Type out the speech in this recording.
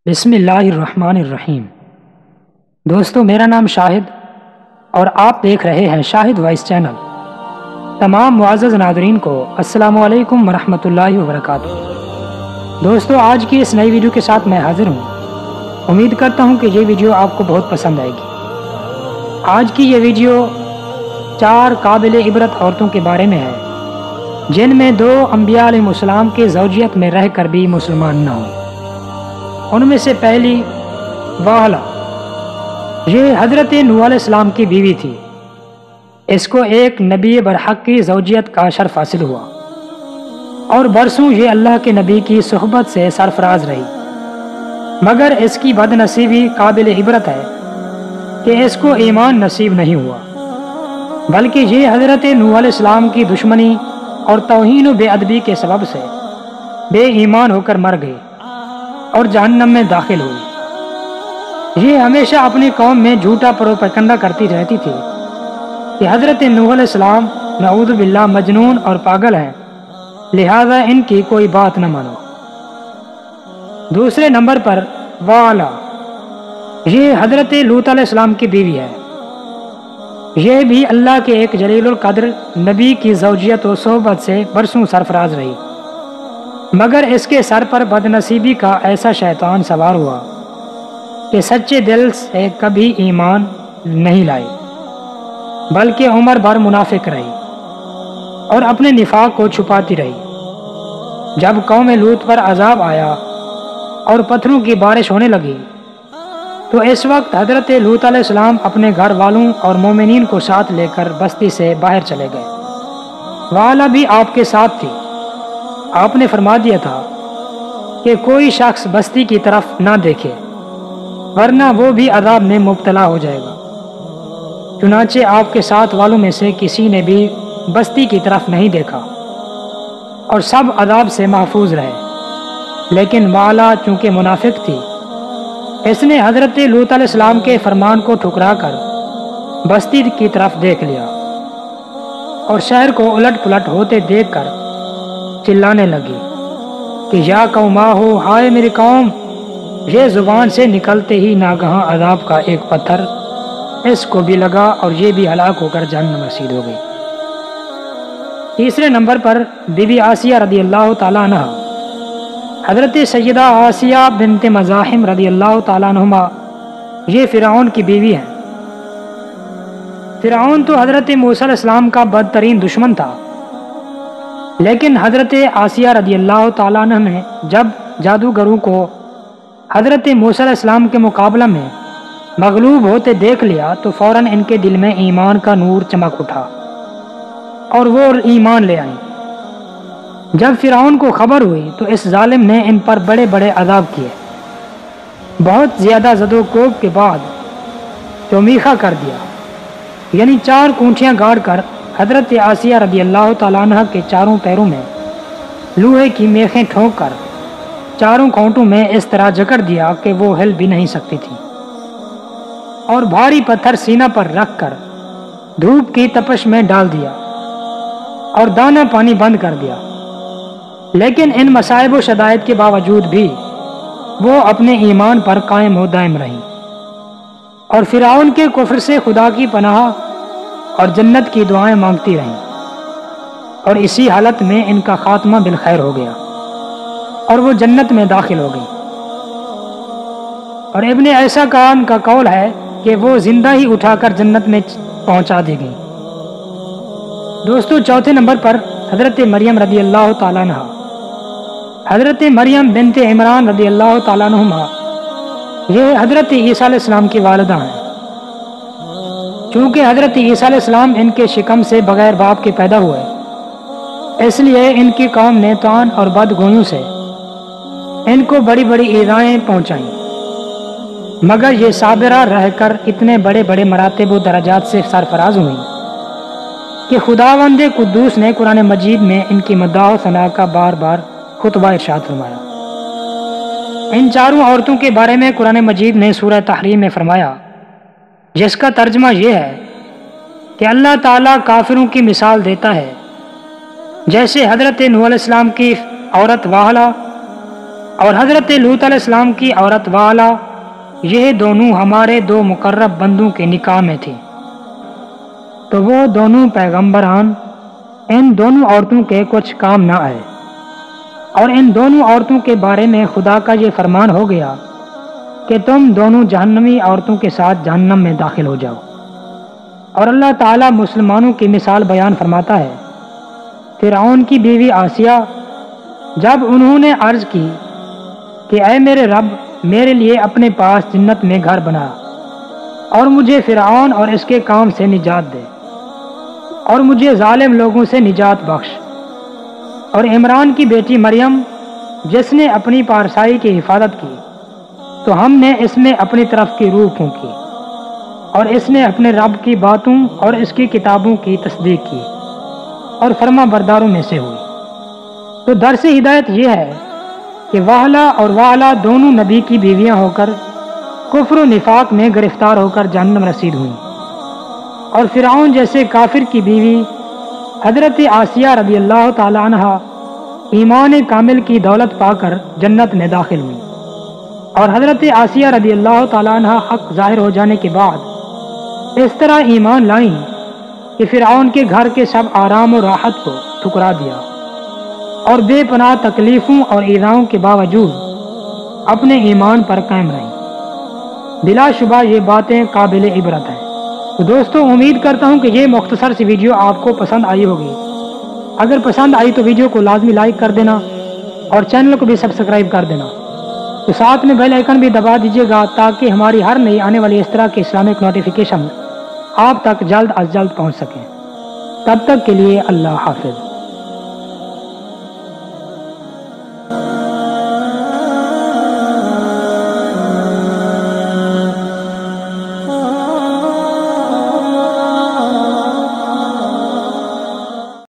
بسم اللہ الرحمن الرحیم۔ دوستو، میرا نام شاہد اور آپ دیکھ رہے ہیں شاہد وائس چینل۔ تمام معزز ناظرین کو السلام علیکم ورحمۃ اللہ وبرکاتہ۔ دوستو، آج کی اس نئی ویڈیو کے ساتھ میں حاضر ہوں۔ امید کرتا ہوں کہ یہ ویڈیو آپ کو بہت پسند آئے گی۔ آج کی یہ ویڈیو 4 قابل عبرت عورتوں کے بارے میں ہے جن میں 2 انبیاء علیہ السلام کے زوجیت میں رہ کر بھی مسلمان نہ ہوں۔ ان میں سے پہلی والا، یہ حضرت نوح علیہ السلام کی بیوی تھی۔ اس کو ایک نبی برحق کی زوجیت کا شرف حاصل ہوا اور برسوں یہ اللہ کے نبی کی صحبت سے سرفراز رہی، مگر اس کی بد نصیبی قابل عبرت ہے کہ اس کو ایمان نصیب نہیں ہوا، بلکہ یہ حضرت نوح علیہ السلام کی دشمنی اور توہین و بے ادبی کے سبب سے بے ایمان ہو کر مر گئی اور جہنم میں داخل ہوئی۔ یہ ہمیشہ اپنی قوم میں جھوٹا پروپیگنڈا کرتی رہتی تھی کہ حضرت نوح علیہ السلام نعوذ باللہ مجنون اور پاگل ہیں، لہذا ان کی کوئی بات نہ مانو۔ دوسرے نمبر پر والا، یہ حضرت لوط علیہ السلام کی بیوی ہے۔ یہ بھی اللہ کے ایک جلیل القدر نبی کی زوجیت و صحبت سے برسوں سرفراز رہی، مگر اس کے سر پر بد نصیبی کا ایسا شیطان سوار ہوا کہ سچے دل سے کبھی ایمان نہیں لائی، بلکہ عمر بھر منافق رہی اور اپنے نفاق کو چھپاتی رہی۔ جب قوم لوط پر عذاب آیا اور پتھروں کی بارش ہونے لگی تو اس وقت حضرت لوط علیہ السلام اپنے گھر والوں اور مومنین کو ساتھ لے کر بستی سے باہر چلے گئے۔ والا بھی آپ کے ساتھ تھی۔ آپ نے فرما دیا تھا کہ کوئی شخص بستی کی طرف نہ دیکھے ورنہ وہ بھی عذاب میں مبتلا ہو جائے گا۔ چنانچہ آپ کے ساتھ والوں میں سے کسی نے بھی بستی کی طرف نہیں دیکھا اور سب عذاب سے محفوظ رہے، لیکن والا چونکہ منافق تھی، اس نے حضرت لوط علیہ السلام کے فرمان کو ٹھکرا کر بستی کی طرف دیکھ لیا اور شہر کو الٹ پلٹ ہوتے دیکھ کر چلانے لگی کہ یا قوماہو، ہائے میری قوم۔ یہ زبان سے نکلتے ہی ناگہاں عذاب کا ایک پتھر اس کو بھی لگا اور یہ بھی ہلاک ہو کر جہنم رسید ہو گئی۔ تیسرے نمبر پر بی بی آسیہ رضی اللہ تعالیٰ عنہ، حضرت سیدہ آسیہ بنت مزاحم رضی اللہ تعالیٰ عنہما یہ فرعون کی بیوی ہیں۔ فرعون تو حضرت موسیٰ علیہ السلام کا بدترین دشمن تھا، لیکن حضرت آسیہ رضی اللہ تعالیٰ عنہ نے جب جادوگروں کو حضرت موسیٰ علیہ السلام کے مقابلہ میں مغلوب ہوتے دیکھ لیا تو فوراً ان کے دل میں ایمان کا نور چمک اٹھا اور وہ ایمان لے آئیں۔ جب فرعون کو خبر ہوئی تو اس ظالم نے ان پر بڑے بڑے عذاب کیے۔ بہت زیادہ زد و کوب کے بعد چومیخا کر دیا، یعنی 4 کونٹیاں گاڑ کر حضرت آسیہ رضی اللہ تعالیٰ عنہ کے چاروں پیروں میں لوہے کی میخیں ٹھونک کر چاروں کھونٹوں میں اس طرح جکڑ دیا کہ وہ ہل بھی نہیں سکتی تھی، اور بھاری پتھر سینہ پر رکھ کر دھوپ کی تپش میں ڈال دیا اور دانا پانی بند کر دیا۔ لیکن ان مصائب و شدائد کے باوجود بھی وہ اپنے ایمان پر قائم و دائم رہی اور فرعون کے کفر سے خدا کی پناہ اور جنت کی دعائیں مانگتی رہیں، اور اسی حالت میں ان کا خاتمہ بالخیر ہو گیا اور وہ جنت میں داخل ہو گئی۔ اور ابن عیسیٰ کان کا قول ہے کہ وہ زندہ ہی اٹھا کر جنت میں پہنچا دی گئی۔ دوستو، چوتھے نمبر پر حضرت مریم رضی اللہ تعالیٰ عنہ، حضرت مریم بنت عمران رضی اللہ تعالیٰ عنہما یہ حضرت عیسیٰ علیہ السلام کی والدہ ہیں۔ چونکہ حضرت عیسیٰ علیہ السلام ان کے شکم سے بغیر باپ کے پیدا ہوئے، اس لیے ان کی قوم نے طعن اور بدگوئیوں سے ان کو بڑی بڑی ایذائیں پہنچائیں، مگر یہ صابرہ رہ کر اتنے بڑے بڑے مراتب و درجات سے سرفراز ہوئیں کہ خداوند قدوس نے قرآن مجید میں ان کی مداح و ثنا کا بار بار خطبہ ارشاد فرمایا۔ ان چاروں عورتوں کے بارے میں قرآن مجید نے سورہ تحریم میں فرمایا، جس کا ترجمہ یہ ہے کہ اللہ تعالیٰ کافروں کی مثال دیتا ہے جیسے حضرت نوح علیہ السلام کی عورت واہلہ اور حضرت لوط علیہ السلام کی عورت والا، یہ دونوں ہمارے دو مقرب بندوں کے نکاح میں تھے، تو وہ دونوں پیغمبران ان دونوں عورتوں کے کچھ کام نہ آئے، اور ان دونوں عورتوں کے بارے میں خدا کا یہ فرمان ہو گیا کہ تم دونوں جہنمی عورتوں کے ساتھ جہنم میں داخل ہو جاؤ۔ اور اللہ تعالیٰ مسلمانوں کی مثال بیان فرماتا ہے، فرعون کی بیوی آسیہ جب انہوں نے عرض کی کہ اے میرے رب، میرے لیے اپنے پاس جنت میں گھر بنا اور مجھے فرعون اور اس کے کام سے نجات دے اور مجھے ظالم لوگوں سے نجات بخش۔ اور عمران کی بیٹی مریم جس نے اپنی پارسائی کی حفاظت کی، تو ہم نے اس میں اپنی طرف کی روح پھونکی اور اس نے اپنے رب کی باتوں اور اس کی کتابوں کی تصدیق کی اور فرما برداروں میں سے ہوئی۔ تو درس ہدایت یہ ہے کہ واہلا اور والا دونوں نبی کی بیویاں ہو کر کفر و نفاق میں گرفتار ہو کر جہنم رسید ہوئیں، اور فرعون جیسے کافر کی بیوی حضرت آسیہ رضی اللہ تعالی عنہ ایمان کامل کی دولت پا کر جنت میں داخل ہوئی، اور حضرت آسیہ رضی اللہ تعالی عنہ حق ظاہر ہو جانے کے بعد اس طرح ایمان لائیں کہ فرعون کے گھر کے سب آرام و راحت کو ٹھکرا دیا، اور بے پناہ تکلیفوں اور ایذاؤں کے باوجود اپنے ایمان پر قائم رہیں۔ بلا شبہ یہ باتیں قابل عبرت ہیں۔ تو دوستو، امید کرتا ہوں کہ یہ مختصر سی ویڈیو آپ کو پسند آئی ہوگی۔ اگر پسند آئی تو ویڈیو کو لازمی لائک کر دینا اور چینل کو بھی سبسکرائب کر دینا، تو ساتھ میں بیل آئیکن بھی دبا دیجیے گا تاکہ ہماری ہر نئی آنے والی اس طرح کی اسلامک نوٹیفیکیشن آپ تک جلد از جلد پہنچ سکیں۔ تب تک کے لیے اللہ حافظ۔